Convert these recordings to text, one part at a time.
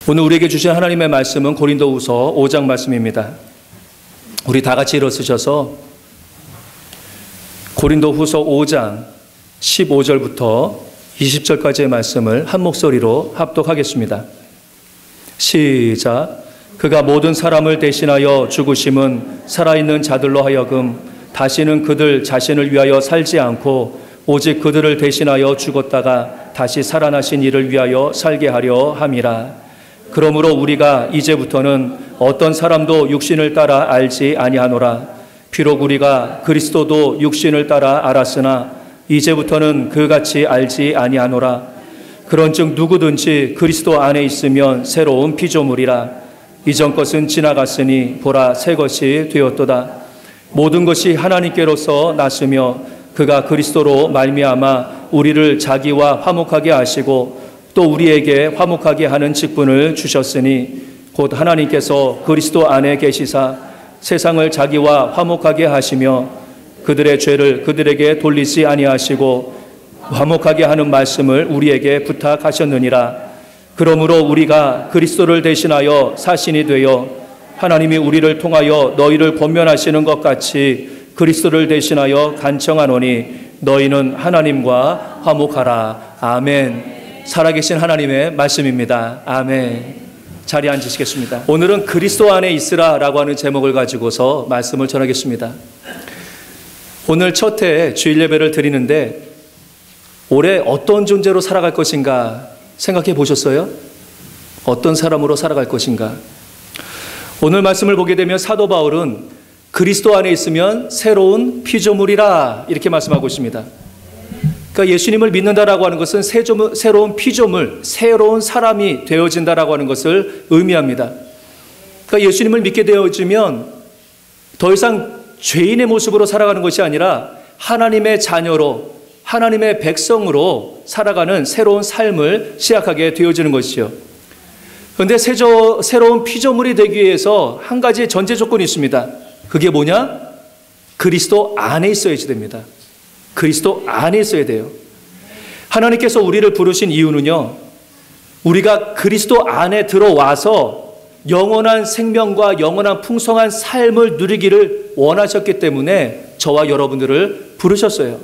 오늘 우리에게 주신 하나님의 말씀은 고린도후서 5장 말씀입니다. 우리 다 같이 일어서셔서 고린도후서 5장 15절부터 20절까지의 말씀을 한 목소리로 합독하겠습니다. 시작. 그가 모든 사람을 대신하여 죽으심은 살아있는 자들로 하여금 다시는 그들 자신을 위하여 살지 않고 오직 그들을 대신하여 죽었다가 다시 살아나신 이를 위하여 살게 하려 함이라. 그러므로 우리가 이제부터는 어떤 사람도 육신을 따라 알지 아니하노라. 비록 우리가 그리스도도 육신을 따라 알았으나 이제부터는 그같이 알지 아니하노라. 그런즉 누구든지 그리스도 안에 있으면 새로운 피조물이라. 이전 것은 지나갔으니 보라 새 것이 되었도다. 모든 것이 하나님께로서 났으며 그가 그리스도로 말미암아 우리를 자기와 화목하게 하시고 또 우리에게 화목하게 하는 직분을 주셨으니 곧 하나님께서 그리스도 안에 계시사 세상을 자기와 화목하게 하시며 그들의 죄를 그들에게 돌리지 아니하시고 화목하게 하는 말씀을 우리에게 부탁하셨느니라. 그러므로 우리가 그리스도를 대신하여 사신이 되어 하나님이 우리를 통하여 너희를 권면하시는 것 같이 그리스도를 대신하여 간청하노니 너희는 하나님과 화목하라. 아멘. 살아계신 하나님의 말씀입니다. 아멘. 자리에 앉으시겠습니다. 오늘은 그리스도 안에 있으라 라고 하는 제목을 가지고서 말씀을 전하겠습니다. 오늘 첫 해 주일 예배를 드리는데 올해 어떤 존재로 살아갈 것인가 생각해 보셨어요? 어떤 사람으로 살아갈 것인가? 오늘 말씀을 보게 되면 사도 바울은 그리스도 안에 있으면 새로운 피조물이라 이렇게 말씀하고 있습니다. 그러니까 예수님을 믿는다라고 하는 것은 새로운 피조물, 새로운 사람이 되어진다라고 하는 것을 의미합니다. 그러니까 예수님을 믿게 되어지면 더 이상 죄인의 모습으로 살아가는 것이 아니라 하나님의 자녀로, 하나님의 백성으로 살아가는 새로운 삶을 시작하게 되어지는 것이죠. 그런데 새로운 피조물이 되기 위해서 한 가지 전제 조건이 있습니다. 그게 뭐냐? 그리스도 안에 있어야지 됩니다. 그리스도 안에 있어야 돼요. 하나님께서 우리를 부르신 이유는요, 우리가 그리스도 안에 들어와서 영원한 생명과 영원한 풍성한 삶을 누리기를 원하셨기 때문에 저와 여러분들을 부르셨어요.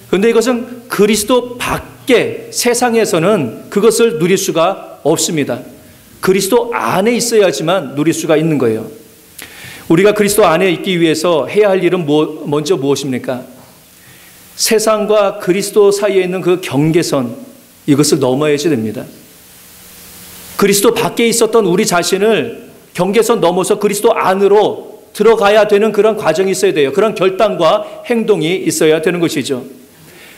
그런데 이것은 그리스도 밖에 세상에서는 그것을 누릴 수가 없습니다. 그리스도 안에 있어야지만 누릴 수가 있는 거예요. 우리가 그리스도 안에 있기 위해서 해야 할 일은 먼저 무엇입니까? 세상과 그리스도 사이에 있는 그 경계선, 이것을 넘어야지 됩니다. 그리스도 밖에 있었던 우리 자신을 경계선 넘어서 그리스도 안으로 들어가야 되는 그런 과정이 있어야 돼요. 그런 결단과 행동이 있어야 되는 것이죠.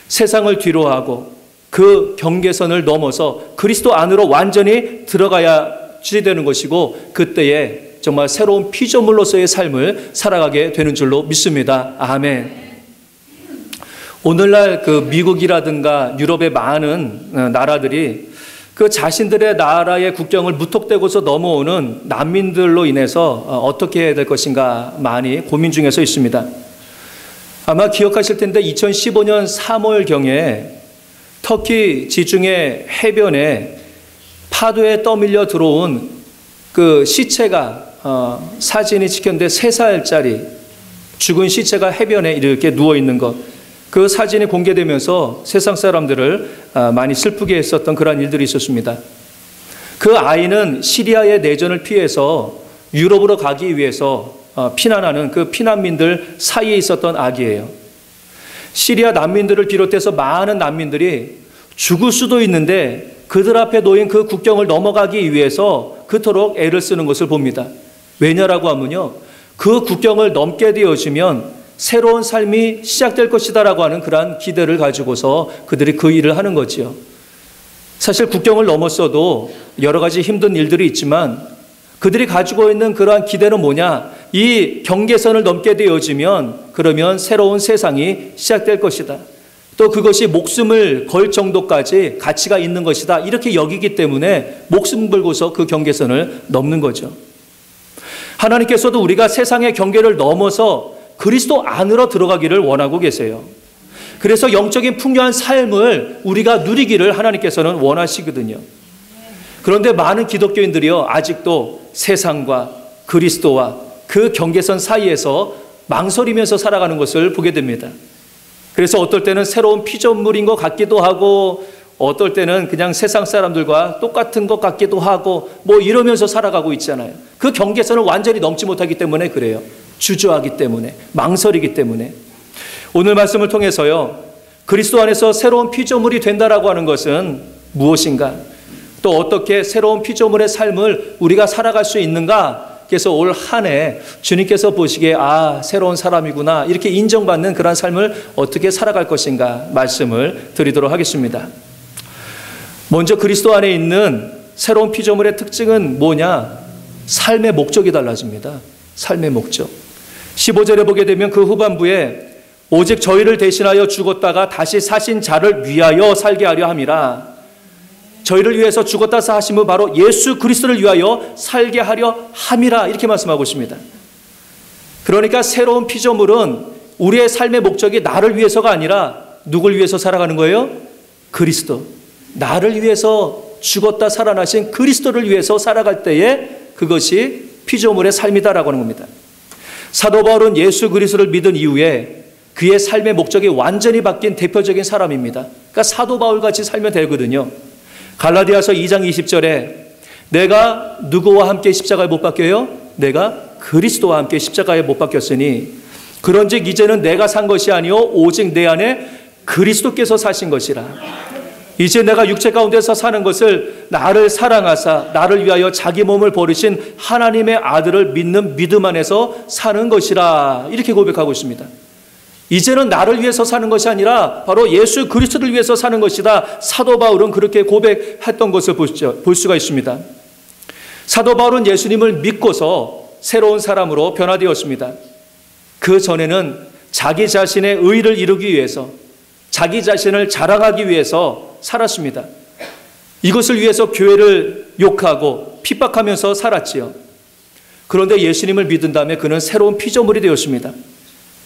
세상을 뒤로하고 그 경계선을 넘어서 그리스도 안으로 완전히 들어가야지 되는 것이고 그때에 정말 새로운 피조물로서의 삶을 살아가게 되는 줄로 믿습니다. 아멘. 오늘날 그 미국이라든가 유럽의 많은 나라들이 그 자신들의 나라의 국경을 무턱대고서 넘어오는 난민들로 인해서 어떻게 해야 될 것인가 많이 고민 중에서 있습니다. 아마 기억하실 텐데 2015년 3월경에 터키 지중해 해변에 파도에 떠밀려 들어온 그 시체가 사진이 찍혔는데 3살짜리 죽은 시체가 해변에 이렇게 누워있는 것, 그 사진이 공개되면서 세상 사람들을 많이 슬프게 했었던 그런 일들이 있었습니다. 그 아이는 시리아의 내전을 피해서 유럽으로 가기 위해서 피난하는 그 피난민들 사이에 있었던 아기예요. 시리아 난민들을 비롯해서 많은 난민들이 죽을 수도 있는데 그들 앞에 놓인 그 국경을 넘어가기 위해서 그토록 애를 쓰는 것을 봅니다. 왜냐라고 하면요, 그 국경을 넘게 되어지면 새로운 삶이 시작될 것이다라고 하는 그러한 기대를 가지고서 그들이 그 일을 하는 거지요. 사실 국경을 넘었어도 여러 가지 힘든 일들이 있지만 그들이 가지고 있는 그러한 기대는 뭐냐? 이 경계선을 넘게 되어지면 그러면 새로운 세상이 시작될 것이다. 또 그것이 목숨을 걸 정도까지 가치가 있는 것이다. 이렇게 여기기 때문에 목숨 걸고서 그 경계선을 넘는 거죠. 하나님께서도 우리가 세상의 경계를 넘어서 그리스도 안으로 들어가기를 원하고 계세요. 그래서 영적인 풍요한 삶을 우리가 누리기를 하나님께서는 원하시거든요. 그런데 많은 기독교인들이요, 아직도 세상과 그리스도와 그 경계선 사이에서 망설이면서 살아가는 것을 보게 됩니다. 그래서 어떨 때는 새로운 피조물인 것 같기도 하고, 어떨 때는 그냥 세상 사람들과 똑같은 것 같기도 하고, 뭐 이러면서 살아가고 있잖아요. 그 경계선을 완전히 넘지 못하기 때문에 그래요. 주저하기 때문에, 망설이기 때문에. 오늘 말씀을 통해서요, 그리스도 안에서 새로운 피조물이 된다라고 하는 것은 무엇인가? 또 어떻게 새로운 피조물의 삶을 우리가 살아갈 수 있는가? 그래서 올 한 해 주님께서 보시기에 새로운 사람이구나, 이렇게 인정받는 그런 삶을 어떻게 살아갈 것인가 말씀을 드리도록 하겠습니다. 먼저 그리스도 안에 있는 새로운 피조물의 특징은 뭐냐? 삶의 목적이 달라집니다. 삶의 목적. 15절에 보게 되면 그 후반부에 오직 저희를 대신하여 죽었다가 다시 사신 자를 위하여 살게 하려 함이라. 저희를 위해서 죽었다 사심은 바로 예수 그리스도를 위하여 살게 하려 함이라, 이렇게 말씀하고 있습니다. 그러니까 새로운 피조물은 우리의 삶의 목적이 나를 위해서가 아니라 누굴 위해서 살아가는 거예요? 그리스도. 나를 위해서 죽었다 살아나신 그리스도를 위해서 살아갈 때에 그것이 피조물의 삶이다라고 하는 겁니다. 사도 바울은 예수 그리스도를 믿은 이후에 그의 삶의 목적이 완전히 바뀐 대표적인 사람입니다. 그러니까 사도 바울같이 살면 되거든요. 갈라디아서 2장 20절에 내가 누구와 함께 십자가에 못 박혀요? 내가 그리스도와 함께 십자가에 못 박혔으니 그런즉 이제는 내가 산 것이 아니요 오직 내 안에 그리스도께서 사신 것이라. 이제 내가 육체 가운데서 사는 것을 나를 사랑하사 나를 위하여 자기 몸을 버리신 하나님의 아들을 믿는 믿음 안에서 사는 것이라, 이렇게 고백하고 있습니다. 이제는 나를 위해서 사는 것이 아니라 바로 예수 그리스도를 위해서 사는 것이다. 사도 바울은 그렇게 고백했던 것을 볼 수가 있습니다. 사도 바울은 예수님을 믿고서 새로운 사람으로 변화되었습니다. 그 전에는 자기 자신의 의의를 이루기 위해서, 자기 자신을 자랑하기 위해서 살았습니다. 이것을 위해서 교회를 욕하고 핍박하면서 살았지요. 그런데 예수님을 믿은 다음에 그는 새로운 피조물이 되었습니다.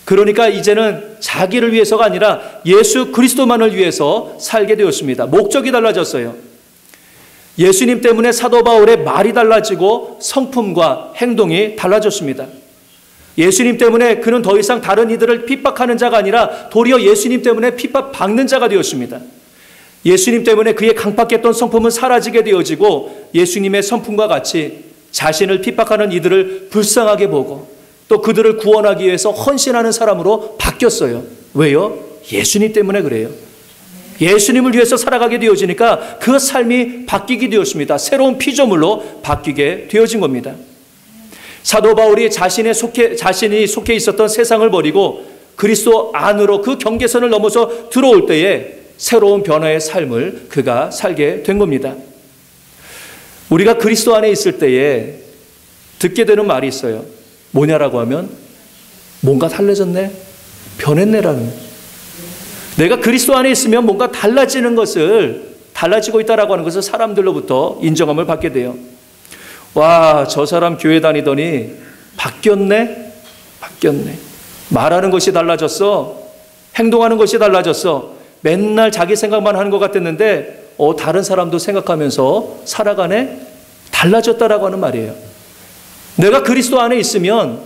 그러니까 이제는 자기를 위해서가 아니라 예수 그리스도만을 위해서 살게 되었습니다. 목적이 달라졌어요. 예수님 때문에 사도 바울의 말이 달라지고 성품과 행동이 달라졌습니다. 예수님 때문에 그는 더 이상 다른 이들을 핍박하는 자가 아니라 도리어 예수님 때문에 핍박받는 자가 되었습니다. 예수님 때문에 그의 강팍했던 성품은 사라지게 되어지고 예수님의 성품과 같이 자신을 핍박하는 이들을 불쌍하게 보고 또 그들을 구원하기 위해서 헌신하는 사람으로 바뀌었어요. 왜요? 예수님 때문에 그래요. 예수님을 위해서 살아가게 되어지니까 그 삶이 바뀌게 되었습니다. 새로운 피조물로 바뀌게 되어진 겁니다. 사도 바울이 자신이 속해 있었던 세상을 버리고 그리스도 안으로 그 경계선을 넘어서 들어올 때에 새로운 변화의 삶을 그가 살게 된 겁니다. 우리가 그리스도 안에 있을 때에 듣게 되는 말이 있어요. 뭐냐라고 하면 뭔가 달라졌네, 변했네라는. 내가 그리스도 안에 있으면 뭔가 달라지고 있다라고 하는 것을 사람들로부터 인정함을 받게 돼요. 와, 저 사람 교회 다니더니 바뀌었네. 말하는 것이 달라졌어. 행동하는 것이 달라졌어. 맨날 자기 생각만 하는 것 같았는데 다른 사람도 생각하면서 살아가네. 달라졌다라고 하는 말이에요. 내가 그리스도 안에 있으면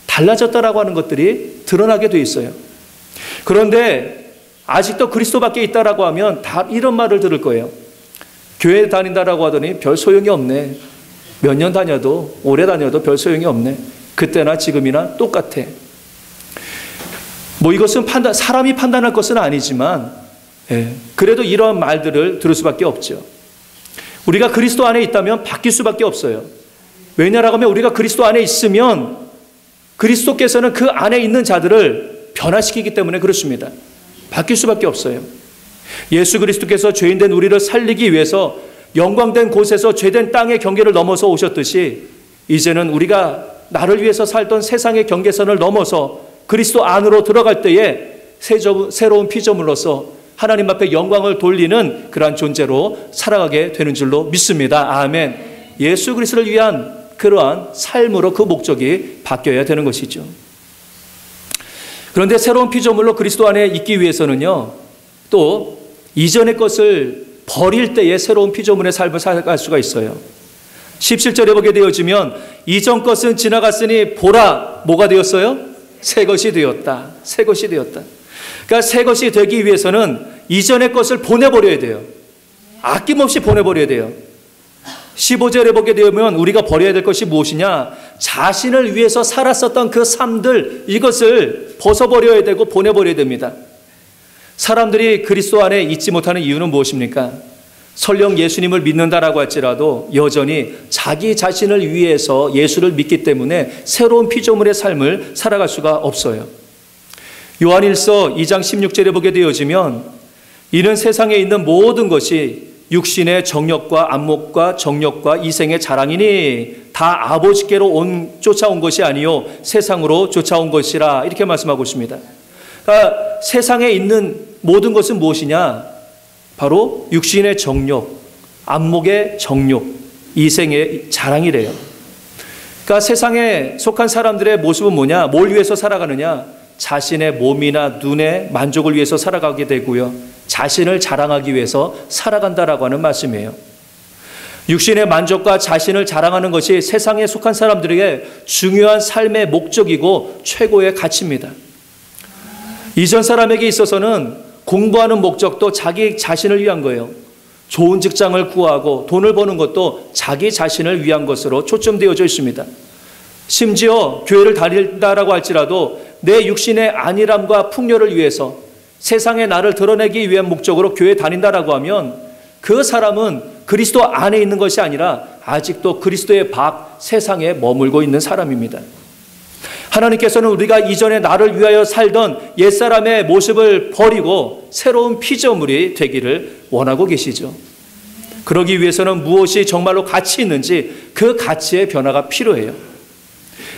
달라졌다라고 하는 것들이 드러나게 돼 있어요. 그런데 아직도 그리스도 밖에 있다라고 하면 다 이런 말을 들을 거예요. 교회 다닌다라고 하더니 별 소용이 없네. 몇 년 다녀도, 오래 다녀도 별 소용이 없네. 그때나 지금이나 똑같아. 뭐 이것은 사람이 판단할 것은 아니지만 그래도 이런 말들을 들을 수밖에 없죠. 우리가 그리스도 안에 있다면 바뀔 수밖에 없어요. 왜냐라고 하면 우리가 그리스도 안에 있으면 그리스도께서는 그 안에 있는 자들을 변화시키기 때문에 그렇습니다. 바뀔 수밖에 없어요. 예수 그리스도께서 죄인된 우리를 살리기 위해서 영광된 곳에서 죄된 땅의 경계를 넘어서 오셨듯이 이제는 우리가 나를 위해서 살던 세상의 경계선을 넘어서 그리스도 안으로 들어갈 때에 새로운 피조물로서 하나님 앞에 영광을 돌리는 그러한 존재로 살아가게 되는 줄로 믿습니다. 아멘. 예수 그리스도를 위한 그러한 삶으로 그 목적이 바뀌어야 되는 것이죠. 그런데 새로운 피조물로 그리스도 안에 있기 위해서는요, 또 이전의 것을 버릴 때에 새로운 피조물의 삶을 살아갈 수가 있어요. 17절에 보게 되어지면 이전 것은 지나갔으니 보라, 뭐가 되었어요? 새 것이 되었다. 새 것이 되었다. 그러니까 새 것이 되기 위해서는 이전의 것을 보내버려야 돼요. 아낌없이 보내버려야 돼요. 15절에 보게 되면 우리가 버려야 될 것이 무엇이냐? 자신을 위해서 살았었던 그 삶들, 이것을 벗어버려야 되고 보내버려야 됩니다. 사람들이 그리스도 안에 있지 못하는 이유는 무엇입니까? 설령 예수님을 믿는다라고 할지라도 여전히 자기 자신을 위해서 예수를 믿기 때문에 새로운 피조물의 삶을 살아갈 수가 없어요. 요한일서 2장 16절에 보게 되어지면 이는 세상에 있는 모든 것이 육신의 정욕과 안목과 정욕과 이생의 자랑이니 다 아버지께로 쫓아온 것이 아니요 세상으로 쫓아온 것이라, 이렇게 말씀하고 있습니다. 그러니까 세상에 있는 모든 것은 무엇이냐? 바로 육신의 정욕, 안목의 정욕, 이생의 자랑이래요. 그러니까 세상에 속한 사람들의 모습은 뭐냐? 뭘 위해서 살아가느냐? 자신의 몸이나 눈의 만족을 위해서 살아가게 되고요, 자신을 자랑하기 위해서 살아간다라고 하는 말씀이에요. 육신의 만족과 자신을 자랑하는 것이 세상에 속한 사람들에게 중요한 삶의 목적이고 최고의 가치입니다. 이전 사람에게 있어서는 공부하는 목적도 자기 자신을 위한 거예요. 좋은 직장을 구하고 돈을 버는 것도 자기 자신을 위한 것으로 초점되어져 있습니다. 심지어 교회를 다닌다라고 할지라도 내 육신의 안일함과 풍요를 위해서 세상에 나를 드러내기 위한 목적으로 교회에 다닌다라고 하면 그 사람은 그리스도 안에 있는 것이 아니라 아직도 그리스도의 밖 세상에 머물고 있는 사람입니다. 하나님께서는 우리가 이전에 나를 위하여 살던 옛사람의 모습을 버리고 새로운 피조물이 되기를 원하고 계시죠. 그러기 위해서는 무엇이 정말로 가치 있는지 그 가치의 변화가 필요해요.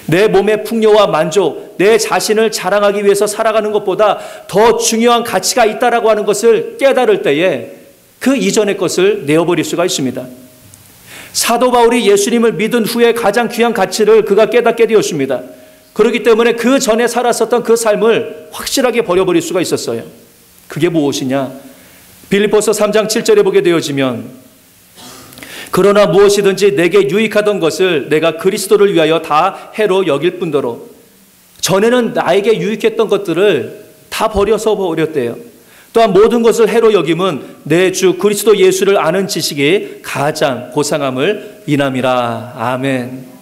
내 몸의 풍요와 만족, 내 자신을 자랑하기 위해서 살아가는 것보다 더 중요한 가치가 있다라고 하는 것을 깨달을 때에 그 이전의 것을 내어버릴 수가 있습니다. 사도 바울이 예수님을 믿은 후에 가장 귀한 가치를 그가 깨닫게 되었습니다. 그렇기 때문에 그 전에 살았었던 그 삶을 확실하게 버려버릴 수가 있었어요. 그게 무엇이냐? 빌립보서 3장 7절에 보게 되어지면 그러나 무엇이든지 내게 유익하던 것을 내가 그리스도를 위하여 다 해로 여길 뿐더러, 전에는 나에게 유익했던 것들을 다 버려서 버렸대요. 또한 모든 것을 해로 여김은 내 주 그리스도 예수를 아는 지식이 가장 고상함을 인함이라. 아멘.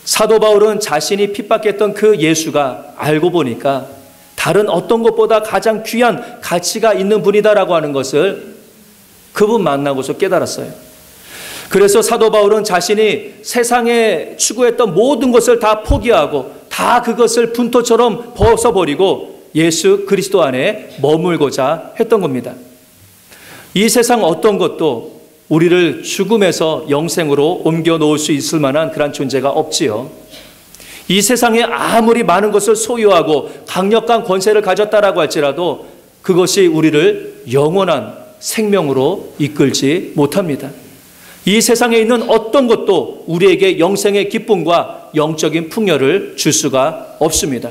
사도 바울은 자신이 핍박했던 그 예수가 알고 보니까 다른 어떤 것보다 가장 귀한 가치가 있는 분이다라고 하는 것을 그분 만나고서 깨달았어요. 그래서 사도 바울은 자신이 세상에 추구했던 모든 것을 다 포기하고 다 그것을 분토처럼 벗어버리고 예수 그리스도 안에 머물고자 했던 겁니다. 이 세상 어떤 것도 우리를 죽음에서 영생으로 옮겨 놓을 수 있을 만한 그런 존재가 없지요. 이 세상에 아무리 많은 것을 소유하고 강력한 권세를 가졌다라고 할지라도 그것이 우리를 영원한 생명으로 이끌지 못합니다. 이 세상에 있는 어떤 것도 우리에게 영생의 기쁨과 영적인 풍요를 줄 수가 없습니다.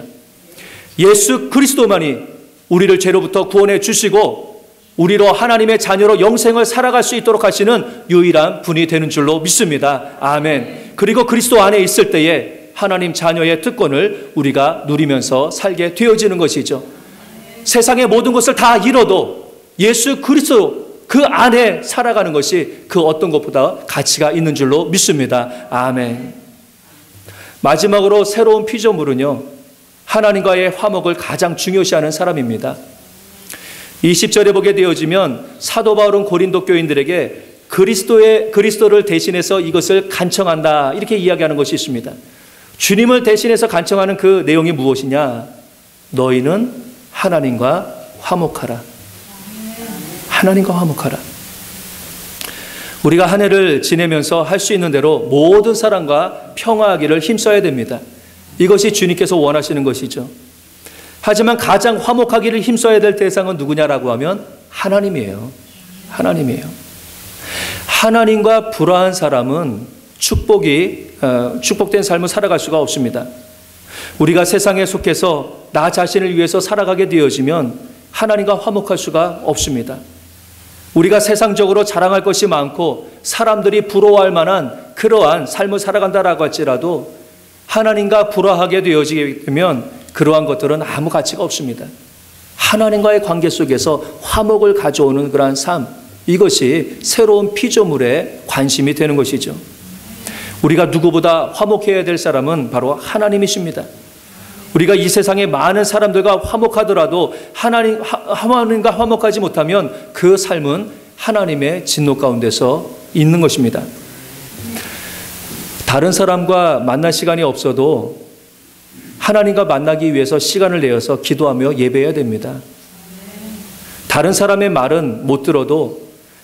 예수 그리스도만이 우리를 죄로부터 구원해 주시고 우리로 하나님의 자녀로 영생을 살아갈 수 있도록 하시는 유일한 분이 되는 줄로 믿습니다. 아멘. 그리고 그리스도 안에 있을 때에 하나님 자녀의 특권을 우리가 누리면서 살게 되어지는 것이죠. 세상의 모든 것을 다 잃어도 예수 그리스도 그 안에 살아가는 것이 그 어떤 것보다 가치가 있는 줄로 믿습니다. 아멘. 마지막으로 새로운 피조물은요, 하나님과의 화목을 가장 중요시하는 사람입니다. 20절에 보게 되어지면 사도 바울은 고린도 교인들에게 그리스도를 대신해서 이것을 간청한다, 이렇게 이야기하는 것이 있습니다. 주님을 대신해서 간청하는 그 내용이 무엇이냐? 너희는 하나님과 화목하라. 하나님과 화목하라. 우리가 한 해를 지내면서 할 수 있는 대로 모든 사람과 평화하기를 힘써야 됩니다. 이것이 주님께서 원하시는 것이죠. 하지만 가장 화목하기를 힘써야 될 대상은 누구냐라고 하면 하나님이에요. 하나님이에요. 하나님과 불화한 사람은 축복된 삶을 살아갈 수가 없습니다. 우리가 세상에 속해서 나 자신을 위해서 살아가게 되어지면 하나님과 화목할 수가 없습니다. 우리가 세상적으로 자랑할 것이 많고 사람들이 부러워할 만한 그러한 삶을 살아간다라고 할지라도 하나님과 불화하게 되어지게 되면 그러한 것들은 아무 가치가 없습니다. 하나님과의 관계 속에서 화목을 가져오는 그러한 삶, 이것이 새로운 피조물의 관심이 되는 것이죠. 우리가 누구보다 화목해야 될 사람은 바로 하나님이십니다. 우리가 이 세상의 많은 사람들과 화목하더라도 하나님과 화목하지 못하면 그 삶은 하나님의 진노 가운데서 있는 것입니다. 다른 사람과 만날 시간이 없어도 하나님과 만나기 위해서 시간을 내어서 기도하며 예배해야 됩니다. 다른 사람의 말은 못 들어도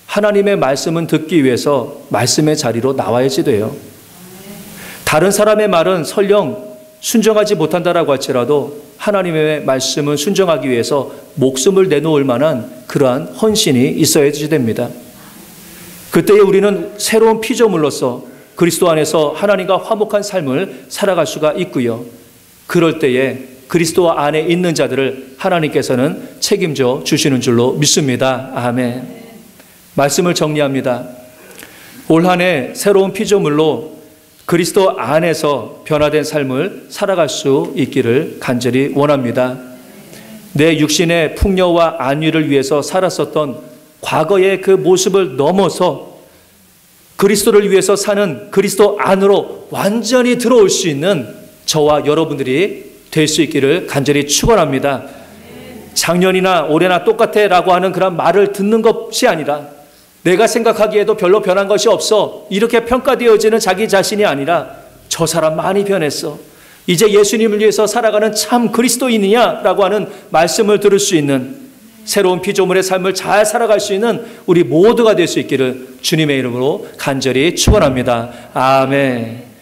하나님의 말씀은 듣기 위해서 말씀의 자리로 나와야지 돼요. 다른 사람의 말은 설령 순종하지 못한다라고 할지라도 하나님의 말씀은 순종하기 위해서 목숨을 내놓을 만한 그러한 헌신이 있어야지 됩니다. 그때에 우리는 새로운 피조물로서 그리스도 안에서 하나님과 화목한 삶을 살아갈 수가 있고요. 그럴 때에 그리스도 안에 있는 자들을 하나님께서는 책임져 주시는 줄로 믿습니다. 아멘. 말씀을 정리합니다. 올 한 해 새로운 피조물로 그리스도 안에서 변화된 삶을 살아갈 수 있기를 간절히 원합니다. 내 육신의 풍요와 안위를 위해서 살았었던 과거의 그 모습을 넘어서 그리스도를 위해서 사는 그리스도 안으로 완전히 들어올 수 있는 저와 여러분들이 될 수 있기를 간절히 축원합니다. 작년이나 올해나 똑같아 라고 하는 그런 말을 듣는 것이 아니라 내가 생각하기에도 별로 변한 것이 없어 이렇게 평가되어지는 자기 자신이 아니라 저 사람 많이 변했어. 이제 예수님을 위해서 살아가는 참 그리스도인이냐 라고 하는 말씀을 들을 수 있는 새로운 피조물의 삶을 잘 살아갈 수 있는 우리 모두가 될 수 있기를 주님의 이름으로 간절히 축원합니다. 아멘.